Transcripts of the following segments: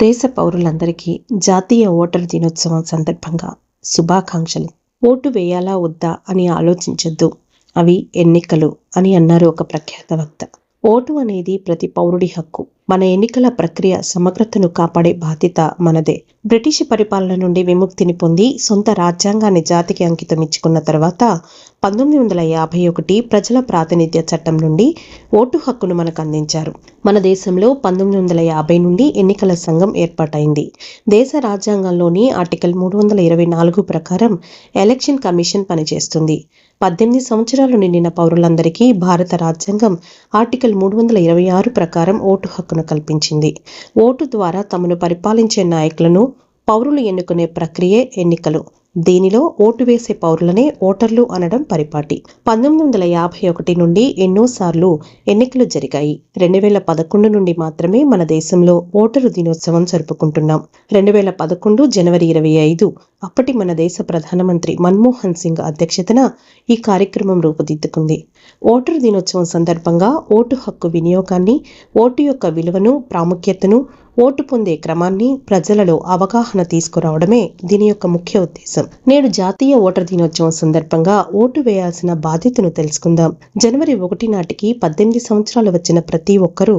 దేశ పౌరులందరికీ జాతీయ ఓటరు దినోత్సవం సందర్భంగా శుభాకాంక్షలు. ఓటు వేయాలా వద్దా అని ఆలోచించొద్దు, అవి ఎన్నికలు అని అన్నారు ఒక ప్రఖ్యాత వక్త. ఓటు అనేది ప్రతి పౌరుడి హక్కు. మన ఎన్నికల ప్రక్రియ సమగ్రతను కాపాడే బాధ్యత మనదే. బ్రిటిష్ పరిపాలన నుండి విముక్తిని పొంది సొంత రాజ్యాంగాన్ని జాతికి అంకితం ఇచ్చుకున్న తర్వాత 1951 ప్రజల ప్రాతినిధ్య చట్టం నుండి ఓటు హక్కును మనకు అందించారు. మన దేశంలో 1950 నుండి ఎన్నికల సంఘం ఏర్పాటైంది. దేశ రాజ్యాంగంలోని ఆర్టికల్ 324 ప్రకారం ఎలక్షన్ కమిషన్ పనిచేస్తుంది. 18 సంవత్సరాలు నిండిన పౌరులందరికీ భారత రాజ్యాంగం ఆర్టికల్ 326 ప్రకారం ఓటు హక్కును కల్పించింది. ఓటు ద్వారా తమను పరిపాలించే నాయకులను పౌరులు ఎన్నుకునే ప్రక్రియే ఎన్నికలు. దీనిలో ఓటు వేసే పౌరులనే ఓటర్లు అనడం పరిపాటి. 1951 నుండి ఎన్నోసార్లు ఎన్నికలు జరిగాయి. 2011 నుండి మాత్రమే మన దేశంలో ఓటరు దినోత్సవం జరుపుకుంటున్నాం. 2011 జనవరి 25 అప్పటి మన దేశ ప్రధానమంత్రి మన్మోహన్ సింగ్ అధ్యక్షతన ఈ కార్యక్రమం రూపుదిద్దుకుంది. ఓటరు దినోత్సవం సందర్భంగా ఓటు హక్కు వినియోగాన్ని, ఓటు యొక్క విలువను, ప్రాముఖ్యతను, ఓటు పొందే క్రమాన్ని ప్రజలలో అవగాహన తీసుకురావడమే దీని యొక్క ముఖ్య ఉద్దేశం. నేడు జాతీయ ఓటర్ దినోత్సవం సందర్భంగా ఓటు వేయాల్సిన బాధ్యతను తెలుసుకుందాం. జనవరి 1 నాటికి 18 సంవత్సరాలు వచ్చిన ప్రతి ఒక్కరూ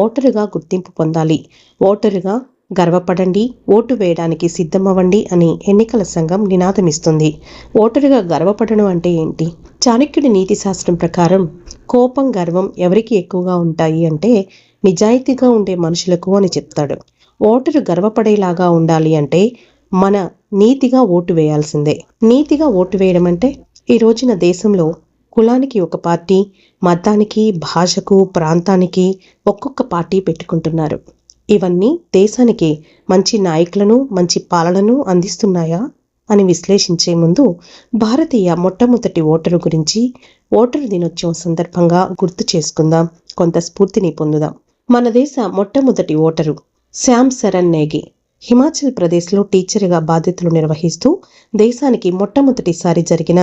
ఓటరుగా గుర్తింపు పొందాలి. ఓటరుగా గర్వపడండి, ఓటు వేయడానికి సిద్ధమవ్వండి అని ఎన్నికల సంఘం నినాదమిస్తుంది. ఓటరుగా గర్వపడడం అంటే ఏంటి? చాణక్యుడి నీతి శాస్త్రం ప్రకారం కోపం, గర్వం ఎవరికి ఎక్కువగా ఉంటాయి అంటే నిజాయితీగా ఉండే మనుషులకు అని చెప్తాడు. ఓటరు గర్వపడేలాగా ఉండాలి అంటే మన నీతిగా ఓటు వేయాల్సిందే. నీతిగా ఓటు వేయడం అంటే ఈ రోజున దేశంలో కులానికి ఒక పార్టీ, మతానికి, భాషకు, ప్రాంతానికి ఒక్కొక్క పార్టీ పెట్టుకుంటున్నారు. ఇవన్నీ దేశానికి మంచి నాయకులను, మంచి పాలనను అందిస్తున్నాయా అని విశ్లేషించే ముందు భారతీయ మొట్టమొదటి ఓటరు గురించి ఓటరు దినోత్సవం సందర్భంగా గుర్తు చేసుకుందాం, కొంత స్ఫూర్తిని పొందుదాం. మన దేశ మొట్టమొదటి ఓటరు శ్యామ్ సరణ్ నేగి హిమాచల్ ప్రదేశ్లో టీచర్గా బాధ్యతలు నిర్వహిస్తూ దేశానికి మొట్టమొదటిసారి జరిగిన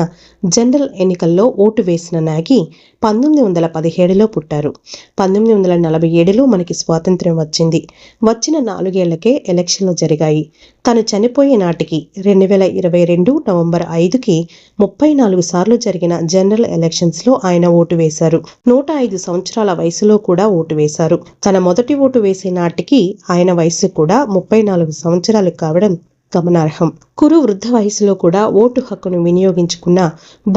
జనరల్ ఎన్నికల్లో ఓటు వేసిన నాగి 1917లో పుట్టారు. 1947లో మనకి స్వాతంత్ర్యం వచ్చింది. వచ్చిన 4 ఏళ్లకే ఎలక్షన్లు జరిగాయి. తను చనిపోయే నాటికి 2022 నవంబర్ 5కి 34 సార్లు జరిగిన జనరల్ ఎలక్షన్స్లో ఆయన ఓటు వేశారు. 105 సంవత్సరాల వయసులో కూడా ఓటు వేశారు. తన మొదటి ఓటు వేసే నాటికి ఆయన వయసు కూడా 34 సంవత్సరాలు కావడం గమనార్హం. కురు వృద్ధ వయసులో కూడా ఓటు హక్కును వినియోగించుకున్న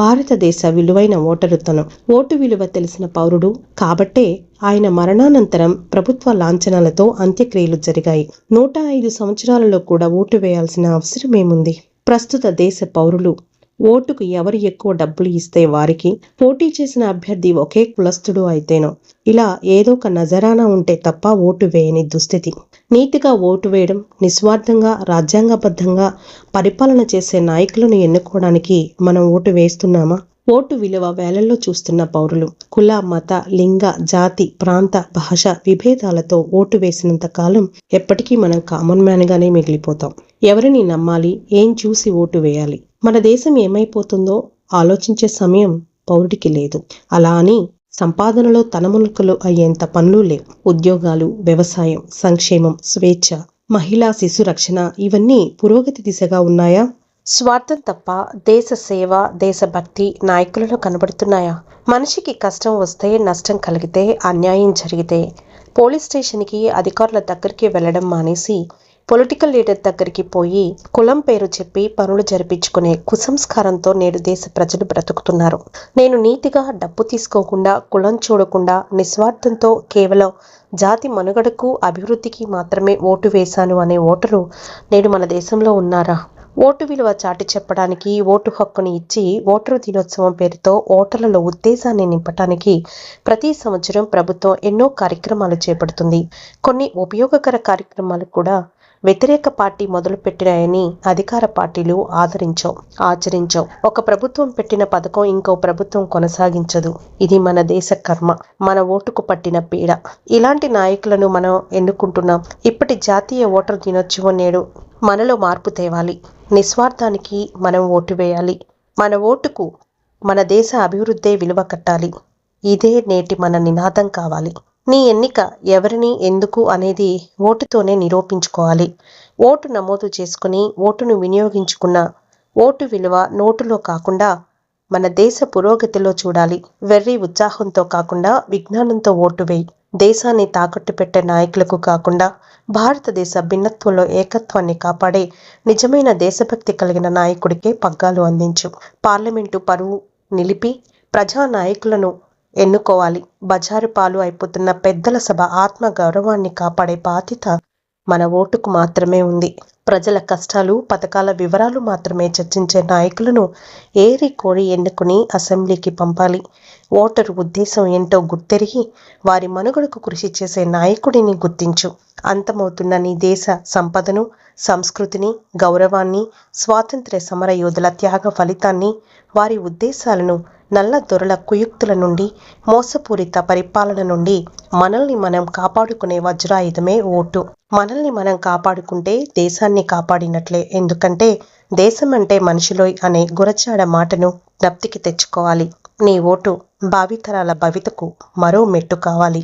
భారతదేశ విలువైన ఓటరు తను. ఓటు విలువ తెలిసిన పౌరుడు కాబట్టే ఆయన మరణానంతరం ప్రభుత్వ లాంఛనాలతో అంత్యక్రియలు జరిగాయి. 105 సంవత్సరాలలో కూడా ఓటు వేయాల్సిన అవసరమేముంది? ప్రస్తుత దేశ పౌరులు ఓటుకు ఎవరు ఎక్కువ డబ్బులు ఇస్తే వారికి, పోటీ చేసిన అభ్యర్థి ఒకే కులస్థుడు అయితేనో, ఇలా ఏదో ఒక నజరానా ఉంటే తప్ప ఓటు వేయని దుస్థితి. నీతిగా ఓటు వేయడం, నిస్వార్థంగా రాజ్యాంగబద్ధంగా పరిపాలన చేసే నాయకులను ఎన్నుకోవడానికి మనం ఓటు వేస్తున్నామా? ఓటు విలువ వేలల్లో చూస్తున్న పౌరులు కుల, మత, లింగ, జాతి, ప్రాంత, భాష విభేదాలతో ఓటు వేసినంత కాలం ఎప్పటికీ మనం కామన్ మ్యాన్ గానే మిగిలిపోతాం. ఎవరిని నమ్మాలి, ఏం చూసి ఓటు వేయాలి? మన దేశం ఏమైపోతుందో ఆలోచించే సమయం పౌరుడికి లేదు. అలా అని సంపాదనలో తనమునకలు అయ్యేంత పనులు లేవు. ఉద్యోగాలు, వ్యవసాయం, సంక్షేమం, స్వేచ్ఛ, మహిళా శిశు రక్షణ ఇవన్నీ పురోగతి దిశగా ఉన్నాయా? స్వార్థం తప్ప దేశ సేవ, దేశభక్తి నాయకులలో కనబడుతున్నాయా? మనిషికి కష్టం వస్తే, నష్టం కలిగితే, అన్యాయం జరిగితే పోలీస్ స్టేషన్కి, అధికారుల దగ్గరికి వెళ్ళడం మానేసి పొలిటికల్ లీడర్ దగ్గరికి పోయి కులం పేరు చెప్పి పనులు జరిపించుకునే కుసంస్కారంతో నేడు దేశ ప్రజలు బ్రతుకుతున్నారు. నేను నీతిగా డబ్బు తీసుకోకుండా, కులం చూడకుండా, నిస్వార్థంతో కేవలం జాతి మనుగడకు, అభివృద్ధికి మాత్రమే ఓటు వేశాను అనే ఓటరు నేడు మన దేశంలో ఉన్నారా? ఓటు విలువ చాటి చెప్పడానికి ఓటు హక్కుని ఇచ్చి ఓటరు దినోత్సవం పేరుతో ఓటర్లలో ఉత్తేజాన్ని నింపటానికి ప్రతి సంవత్సరం ప్రభుత్వం ఎన్నో కార్యక్రమాలు చేపడుతుంది. కొన్ని ఉపయోగకర కార్యక్రమాలు కూడా వ్యతిరేక పార్టీ మొదలుపెట్టినాయని అధికార పార్టీలు ఆచరించవు. ఒక ప్రభుత్వం పెట్టిన పథకం ఇంకో ప్రభుత్వం కొనసాగించదు. ఇది మన దేశ కర్మ, మన ఓటుకు పట్టిన పీడ. ఇలాంటి నాయకులను మనం ఎన్నుకుంటున్నాం. ఇప్పటి జాతీయ ఓటర్ దినోత్సవం నేడు మనలో మార్పు తేవాలి. నిస్వార్థానికి మనం ఓటు వేయాలి. మన ఓటుకు మన దేశ అభివృద్ధే విలువ కట్టాలి. ఇదే నేటి మన నినాదం కావాలి. నీ ఎన్నిక ఎవరిని ఎందుకు అనేది ఓటుతోనే నిరూపించుకోవాలి. ఓటు నమోదు చేసుకుని ఓటును వినియోగించుకున్న ఓటు విలువ నోటులో కాకుండా మన దేశ పురోగతిలో చూడాలి. వెర్రి ఉత్సాహంతో కాకుండా విజ్ఞానంతో ఓటు వేయి. దేశాన్ని తాకట్టు పెట్టే నాయకులకు కాకుండా భారతదేశ భిన్నత్వంలో ఏకత్వాన్ని కాపాడే నిజమైన దేశభక్తి కలిగిన నాయకుడికే పగ్గాలు అందించు. పార్లమెంటు పరువు నిలిపి ప్రజా నాయకులను ఎన్నుకోవాలి. బజారు పాలు అయిపోతున్న పెద్దల సభ ఆత్మ గౌరవాన్ని కాపాడే బాధ్యత మన ఓటుకు మాత్రమే ఉంది. ప్రజల కష్టాలు పథకాల వివరాలు మాత్రమే చర్చించే నాయకులను ఏరి కోరి ఎన్నుకుని అసెంబ్లీకి పంపాలి. ఓటరు ఉద్దేశం ఏంటో గుర్తెరిగి వారి మనుగడకు కృషి చేసే నాయకుడిని గుర్తించు. అంతమవుతున్న నీ దేశ సంపదను, సంస్కృతిని, గౌరవాన్ని, స్వాతంత్ర్య సమర యోధుల త్యాగ ఫలితాన్ని, వారి ఉద్దేశాలను, నల్ల దొరల కుయుక్తుల నుండి, మోసపూరిత పరిపాలన నుండి మనల్ని మనం కాపాడుకునే వజ్రాయుధమే ఓటు. మనల్ని మనం కాపాడుకుంటే దేశాన్ని కాపాడినట్లే. ఎందుకంటే దేశం అంటే మనిషిలోయ్ అనే గురజాడ మాటను జ్ఞప్తికి తెచ్చుకోవాలి. నీ ఓటు భావితరాల భవితకు మరో మెట్టు కావాలి.